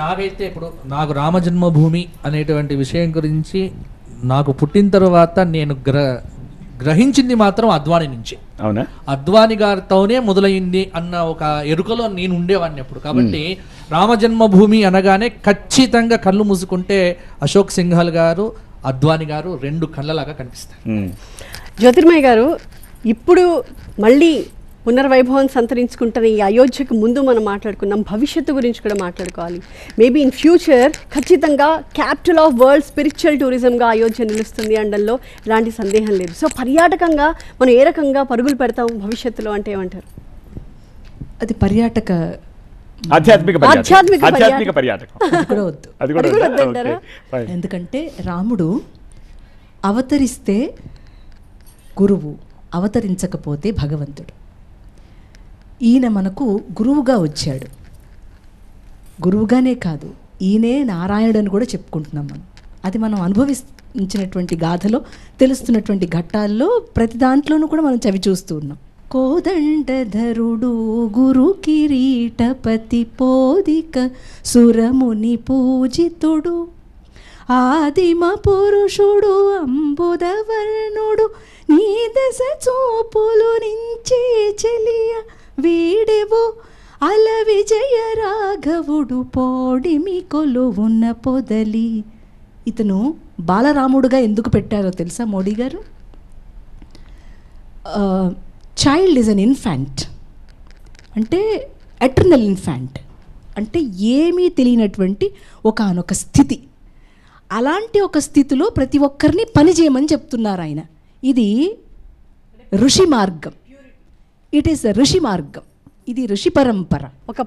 నాకైతే ఇప్పుడు నాకు రామజన్మభూమి అనేటువంటి విషయం గురించి నాకు పుట్టిన తర్వాత నేను గ్రహించింది మాత్రం అద్వాని నుంచి. అవునా? అద్వాని గారితోనే మొదలైంది అన్న ఒక ఎరుకలో నేను ఉండేవాడిని అప్పుడు. కాబట్టి రామజన్మభూమి అనగానే ఖచ్చితంగా కళ్ళు మూసుకుంటే అశోక్ సింఘాల్ గారు, అద్వాని గారు రెండు కళ్ళలాగా కనిపిస్తారు. జ్యోతిర్మయ్య గారు, ఇప్పుడు మళ్ళీ పునర్వైభవం సంతరించుకుంటున్న ఈ అయోధ్యకు ముందు మనం మాట్లాడుకున్నాం, భవిష్యత్తు గురించి కూడా మాట్లాడుకోవాలి. మేబీ ఇన్ ఫ్యూచర్ ఖచ్చితంగా క్యాపిటల్ ఆఫ్ వరల్డ్ స్పిరిచువల్ టూరిజంగా అయోధ్య నిలుస్తుంది అనడంలో ఎలాంటి సందేహం లేదు. సో పర్యాటకంగా మనం ఏ రకంగా పరుగులు పెడతాం భవిష్యత్తులో అంటే ఏమంటారు? అది పర్యాటక ఆధ్యాత్మిక పర్యాటకం అది కూడా వద్దు. ఎందుకంటే రాముడు అవతరిస్తే గురువు, అవతరించకపోతే భగవంతుడు. ఈయన మనకు గురువుగా వచ్చాడు. గురువుగానే కాదు, ఈయనే నారాయణుడు అని కూడా చెప్పుకుంటున్నాం మనం. అది మనం అనుభవించినటువంటి గాథలో తెలుస్తున్నటువంటి ఘట్టాల్లో ప్రతి దాంట్లోనూ కూడా మనం చవి చూస్తూ ఉన్నాం. కోదండధరుడు గురు కిరీటపతి పోదిక సురముని పూజితుడు ఆదిమ పురుషుడు అంబుదవర్ణుడు నీ దశ చూపులు నుంచి చెలియ వీడెవు అల విజయ రాఘవుడు పోడిమి కొలువున్న పొదలి. ఇతను బాలరాముడుగా ఎందుకు పెట్టారో తెలుసా మోడీ గారు? చైల్డ్ ఈజ్ అన్ ఇన్ఫాంట్, అంటే ఎటర్నల్ ఇన్ఫాంట్, అంటే ఏమీ తెలియనటువంటి ఒకానొక స్థితి. అలాంటి ఒక స్థితిలో ప్రతి ఒక్కరిని పని చేయమని చెప్తున్నారు ఆయన. ఇది ఋషి మార్గం, ఇట్ ఈస్ ఋషి మార్గం, ఇది ఋషి పరంపర. ఒక